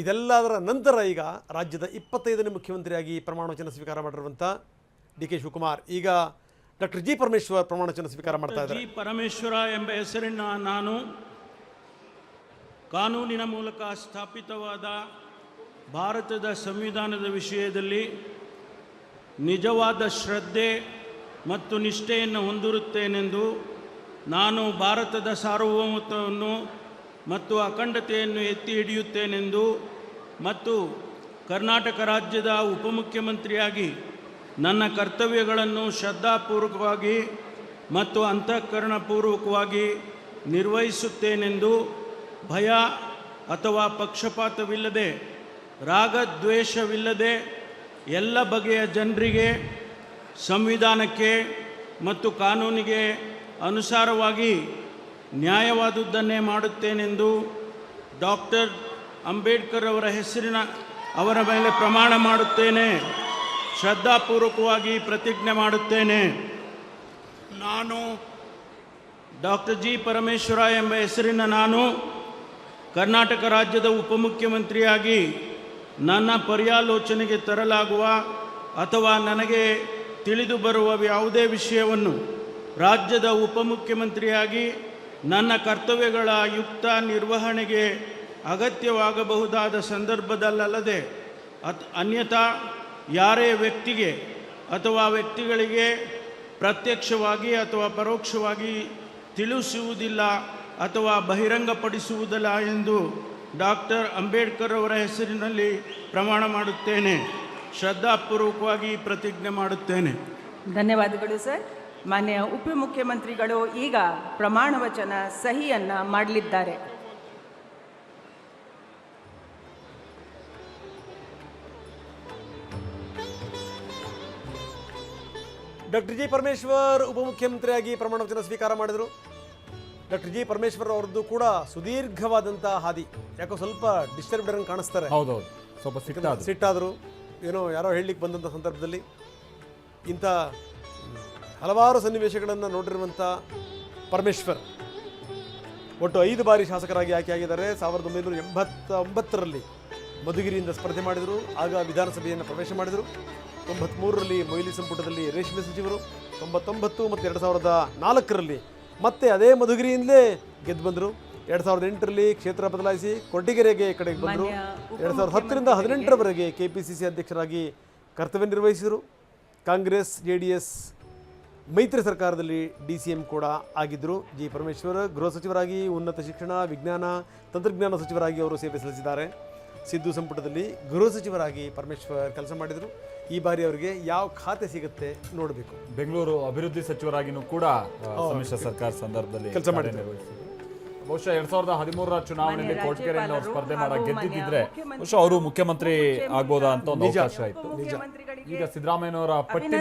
ಇದೆಲ್ಲದರ ನಂತರ ಈಗ ರಾಜ್ಯದ 25ನೇ ಮುಖ್ಯಮಂತ್ರಿಯಾಗಿ ಪ್ರಮಾಣ ವಚನ ಸ್ವೀಕಾರ ಮಾಡಿರುವಂಥ ಡಿ ಕೆ ಶಿವಕುಮಾರ್ ಈಗ ಡಾಕ್ಟರ್ ಜಿ ಪರಮೇಶ್ವರ್ ಪ್ರಮಾಣ ವಚನ ಸ್ವೀಕಾರ ಮಾಡ್ತಾ ಇದ್ದಾರೆ. ಜಿ ಪರಮೇಶ್ವರ ಎಂಬ ಹೆಸರಿನ ನಾನು ಕಾನೂನಿನ ಮೂಲಕ ಸ್ಥಾಪಿತವಾದ ಭಾರತದ ಸಂವಿಧಾನದ ವಿಷಯದಲ್ಲಿ ನಿಜವಾದ ಶ್ರದ್ಧೆ ಮತ್ತು ನಿಷ್ಠೆಯನ್ನು ಹೊಂದಿರುತ್ತೇನೆಂದು ನಾನು ಭಾರತದ ಸಾರ್ವಭೌಮತ್ವವನ್ನು ಮತ್ತು ಅಖಂಡತೆಯನ್ನು ಎತ್ತಿ ಹಿಡಿಯುತ್ತೇನೆಂದು ಮತ್ತು ಕರ್ನಾಟಕ ರಾಜ್ಯದ ಉಪಮುಖ್ಯಮಂತ್ರಿಯಾಗಿ ನನ್ನ ಕರ್ತವ್ಯಗಳನ್ನು ಶ್ರದ್ಧಾಪೂರ್ವಕವಾಗಿ ಮತ್ತು ಅಂತಃಕರಣಪೂರ್ವಕವಾಗಿ ನಿರ್ವಹಿಸುತ್ತೇನೆಂದು ಭಯ ಅಥವಾ ಪಕ್ಷಪಾತವಿಲ್ಲದೆ ರಾಗದ್ವೇಷವಿಲ್ಲದೆ ಎಲ್ಲ ಬಗೆಯ ಜನರಿಗೆ ಸಂವಿಧಾನಕ್ಕೆ ಮತ್ತು ಕಾನೂನಿಗೆ ಅನುಸಾರವಾಗಿ ನ್ಯಾಯವಾದುದನ್ನೇ ಮಾಡುತ್ತೇನೆಂದು ಡಾಕ್ಟರ್ ಅಂಬೇಡ್ಕರ್ ಅವರ ಮೇಲೆ ಪ್ರಮಾಣ ಮಾಡುತ್ತೇನೆ. ಶ್ರದ್ಧಾಪೂರ್ವಕವಾಗಿ ಪ್ರತಿಜ್ಞೆ ಮಾಡುತ್ತೇನೆ. ನಾನು ಡಾಕ್ಟರ್ ಜಿ ಪರಮೇಶ್ವರ ಎಂಬ ಹೆಸರಿನ ನಾನು ಕರ್ನಾಟಕ ರಾಜ್ಯದ ಉಪಮುಖ್ಯಮಂತ್ರಿಯಾಗಿ ನನ್ನ ಪರ್ಯಾಲೋಚನೆಗೆ ತರಲಾಗುವ ಅಥವಾ ನನಗೆ ತಿಳಿದು ಬರುವ ಯಾವುದೇ ವಿಷಯವನ್ನು ರಾಜ್ಯದ ಉಪಮುಖ್ಯಮಂತ್ರಿಯಾಗಿ ನನ್ನ ಕರ್ತವ್ಯಗಳ ಯುಕ್ತ ನಿರ್ವಹಣೆಗೆ ಅಗತ್ಯವಾಗಬಹುದಾದ ಸಂದರ್ಭದಲ್ಲದೆ ಅನ್ಯಥಾ ಯಾರೇ ವ್ಯಕ್ತಿಗೆ ಅಥವಾ ವ್ಯಕ್ತಿಗಳಿಗೆ ಪ್ರತ್ಯಕ್ಷವಾಗಿ ಅಥವಾ ಪರೋಕ್ಷವಾಗಿ ತಿಳಿಸುವುದಿಲ್ಲ ಅಥವಾ ಬಹಿರಂಗಪಡಿಸುವುದಿಲ್ಲ ಎಂದು ಡಾಕ್ಟರ್ ಅಂಬೇಡ್ಕರ್ ಅವರ ಹೆಸರಿನಲ್ಲಿ ಪ್ರಮಾಣ ಮಾಡುತ್ತೇನೆ. ಶ್ರದ್ಧಾಪೂರ್ವಕವಾಗಿ ಪ್ರತಿಜ್ಞೆ ಮಾಡುತ್ತೇನೆ. ಧನ್ಯವಾದಗಳು ಸರ್. ಮಾನ್ಯ ಉಪಮುಖ್ಯಮಂತ್ರಿಗಳು ಈಗ ಪ್ರಮಾಣ ವಚನ ಸಹಿಯನ್ನು ಮಾಡಲಿದ್ದಾರೆ. ಡಾಕ್ಟರ್ ಜಿ ಪರಮೇಶ್ವರ್ ಉಪಮುಖ್ಯಮಂತ್ರಿಯಾಗಿ ಪ್ರಮಾಣ ವಚನ ಸ್ವೀಕಾರ ಮಾಡಿದರು. ಡಾಕ್ಟರ್ ಜಿ ಪರಮೇಶ್ವರ್ ಅವ್ರದ್ದು ಕೂಡ ಸುದೀರ್ಘವಾದಂಥ ಹಾದಿ. ಯಾಕೋ ಸ್ವಲ್ಪ ಡಿಸ್ಟರ್ಬ್ಡ್ ಅಂತ ಕಾಣಿಸ್ತಾರೆ. ಹೌದೌದು, ಸ್ವಲ್ಪ ಸಿಟ್ಟಾದರು. ಏನೋ ಯಾರೋ ಹೇಳಲಿಕ್ಕೆ ಬಂದಂಥ ಸಂದರ್ಭದಲ್ಲಿ ಇಂಥ ಹಲವಾರು ಸನ್ನಿವೇಶಗಳನ್ನು ನೋಡಿರುವಂಥ ಪರಮೇಶ್ವರ್ ಒಟ್ಟು 5 ಬಾರಿ ಶಾಸಕರಾಗಿ ಆಯ್ಕೆಯಾಗಿದ್ದಾರೆ. 1989ರಲ್ಲಿ ಮಧುಗಿರಿಯಿಂದ ಸ್ಪರ್ಧೆ ಮಾಡಿದರು. ಆಗ ವಿಧಾನಸಭೆಯನ್ನು ಪ್ರವೇಶ ಮಾಡಿದರು. 93ರಲ್ಲಿ ಮೊಯ್ಲಿ ಸಂಪುಟದಲ್ಲಿ ರೇಷ್ಮೆ ಸಚಿವರು. 99 ಮತ್ತು 2004ರಲ್ಲಿ ಮತ್ತೆ ಅದೇ ಮಧುಗಿರಿಯಿಂದಲೇ ಗೆದ್ದು ಬಂದರು. 2008ರಲ್ಲಿ ಕ್ಷೇತ್ರ ಬದಲಾಯಿಸಿ ಕೊರಟಗೆರೆಗೆ ಕಡೆಗೆ ಬಂದರು. 2010ರಿಂದ 2018ರವರೆಗೆ KPCC ಅಧ್ಯಕ್ಷರಾಗಿ ಕರ್ತವ್ಯ ನಿರ್ವಹಿಸಿದರು. ಕಾಂಗ್ರೆಸ್ JDS ಮೈತ್ರಿ ಸರ್ಕಾರದಲ್ಲಿ DCM ಕೂಡ ಆಗಿದ್ದರು. ಜಿ ಪರಮೇಶ್ವರ್ ಗೃಹ ಸಚಿವರಾಗಿ, ಉನ್ನತ ಶಿಕ್ಷಣ, ವಿಜ್ಞಾನ, ತಂತ್ರಜ್ಞಾನ ಸಚಿವರಾಗಿ ಅವರು ಸೇವೆ ಸಲ್ಲಿಸಿದ್ದಾರೆ. ಸಿದ್ದು ಸಂಪುಟದಲ್ಲಿ ಗೃಹ ಸಚಿವರಾಗಿ ಪರಮೇಶ್ವರ್ ಕೆಲಸ ಮಾಡಿದರು. ಈ ಬಾರಿ ಅವರಿಗೆ ಯಾವ ಖಾತೆ ಸಿಗುತ್ತೆ ನೋಡಬೇಕು. ಬೆಂಗಳೂರು ಅಭಿವೃದ್ಧಿ ಸಚಿವರಾಗಿನೂ ಕೂಡ ಸಮ್ಮಿಶ್ರ ಸರ್ಕಾರ ಸಂದರ್ಭದಲ್ಲಿ ಕೆಲಸ ಮಾಡಿದ್ದಾರೆ. ಬಹುಶಃ 2013ರ ಚುನಾವಣೆಯಲ್ಲಿ ಕೊರಟಗೆರೆಯಲ್ಲಿ ಅವರು ಸ್ಪರ್ಧೆ ಗೆದ್ದಿದ್ರೆ ಬಹುಶಃ ಅವರು ಮುಖ್ಯಮಂತ್ರಿ ಆಗ್ಬೋದಾ ಅಂತ ಒಂದು ಅವಕಾಶ ಇತ್ತು. ಈಗ ಸಿದ್ದರಾಮಯ್ಯನವರ ಪಟ್ಟಿನ